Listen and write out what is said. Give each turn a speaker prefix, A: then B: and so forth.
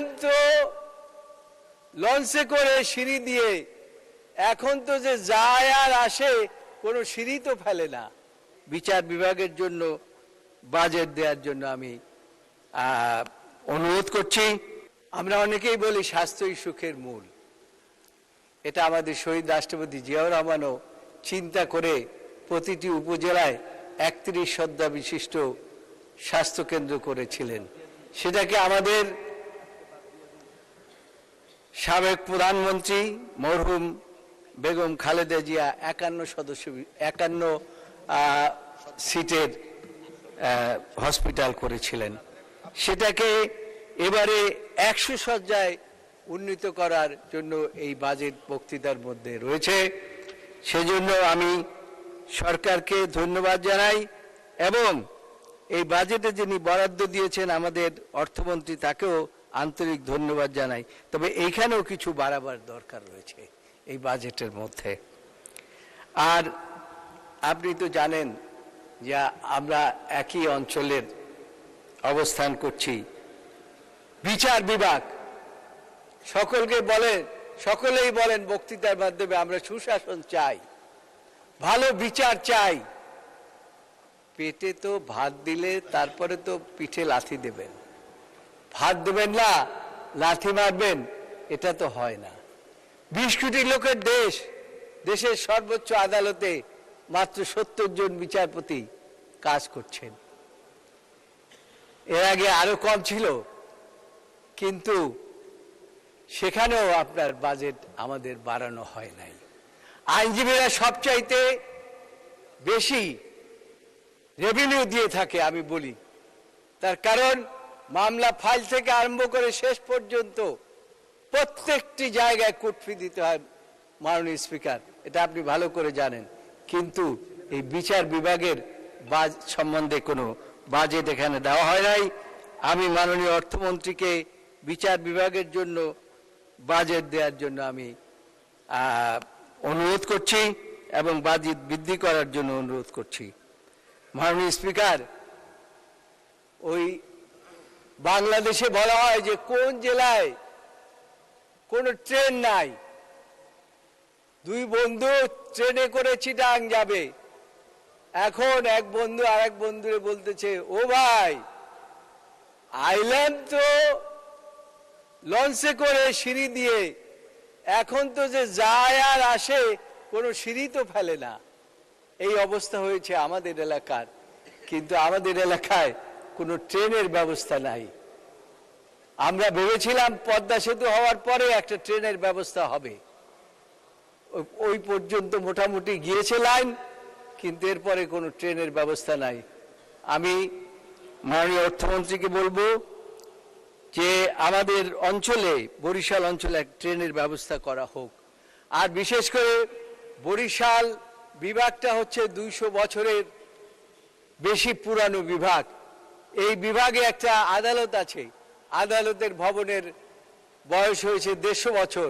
A: আইলাম তো লঞ্চে করে সিঁড়ি দিয়ে, এখন তো যে যায় আর আসে কোনো সিঁড়ি তো ফেলে না। বিচার বিভাগের জন্য বাজেট দেওয়ার জন্য আমি অনুরোধ করছি। আমরা অনেকেই বলি স্বাস্থ্যই সুখের মূল। এটা আমাদের শহীদ রাষ্ট্রপতি জিয়াউর রহমানও চিন্তা করে প্রতিটি উপজেলায় 31 শয্যা বিশিষ্ট স্বাস্থ্যকেন্দ্র করেছিলেন। সেটাকে আমাদের সাবেক প্রধানমন্ত্রী মরহুম বেগম খালেদা জিয়া 51 সিটের হসপিটাল করেছিলেন। সেটাকে এবারে 100 শয্যায় উন্নীত করার জন্য এই বাজেট বক্তৃতার মধ্যে রয়েছে। সেজন্য আমি সরকারকে ধন্যবাদ জানাই এবং এই বাজেটে যিনি বরাদ্দ দিয়েছেন আমাদের অর্থমন্ত্রী, তাকেও আন্তরিক ধন্যবাদ জানাই। তবে এইখানেও কিছু বাড়াবার দরকার রয়েছে এই বাজেটের মধ্যে। আর আপনি তো জানেন যে আমরা একই অঞ্চলের অবস্থান করছি। বিচার বিভাগ সকলেই বলেন বক্তৃতার মাধ্যমে আমরা সুশাসন চাই, ভালো বিচার চাই। পেটে তো ভাত দিলে তারপরে তো পিঠে লাথি দেবেন, ভাত দেবেন না লাথি মারবেন, এটা তো হয় না। 20 কোটি লোকের দেশ, দেশের সর্বোচ্চ আদালতে মাত্র 70 জন বিচারপতি কাজ করছেন। এর আগে আরো কম ছিল, কিন্তু সেখানেও আপনার বাজেট আমাদের বাড়ানো হয় নাই। আইনজীবীরা সবচাইতে বেশি রেভিনিউ দিয়ে থাকে আমি বলি, তার কারণ মামলা ফাইল থেকে আরম্ভ করে শেষ পর্যন্ত প্রত্যেকটি জায়গায় কোর্ট ফি দিতে হয় মাননীয় স্পিকার, এটা আপনি ভালো করে জানেন। কিন্তু এই বিচার বিভাগের সম্বন্ধে কোনো বাজেট এখানে দেওয়া হয় নাই। আমি মাননীয় অর্থমন্ত্রীকে বিচার বিভাগের জন্য বাজেট দেওয়ার জন্য আমি অনুরোধ করছি এবং বাজেট বৃদ্ধি করার জন্য অনুরোধ করছি। মাননীয় স্পিকার, ওই বাংলাদেশে বলা হয় যে কোন জেলায় কোন ট্রেন নাই, দুই বন্ধু ট্রেনে করে চিটাং যাবে। এখন এক বন্ধু আরেক বন্ধুরে বলতেছে, ও ভাই আইলাম তো লঞ্চে করে সিঁড়ি দিয়ে, এখন তো যে যায় আর আসে কোনো সিঁড়ি তো ফেলে না। এই অবস্থা হয়েছে আমাদের এলাকার, কিন্তু আমাদের এলাকায় কোনো ট্রেনের ব্যবস্থা নাই। আমরা ভেবেছিলাম পদ্মা সেতু হওয়ার পরে একটা ট্রেনের ব্যবস্থা হবে, ওই পর্যন্ত মোটামুটি গিয়েছে লাইন, কিন্তু এরপরে কোনো ট্রেনের ব্যবস্থা নাই। আমি মাননীয় অর্থমন্ত্রীকে বলবো যে আমাদের অঞ্চলে, বরিশাল অঞ্চলে এক ট্রেনের ব্যবস্থা করা হোক। আর বিশেষ করে বরিশাল বিভাগটা হচ্ছে 200 বছরের বেশি পুরানো বিভাগ। এই বিভাগে একটা আদালত আছে, আদালতের ভবনের বয়স হয়েছে 150 বছর।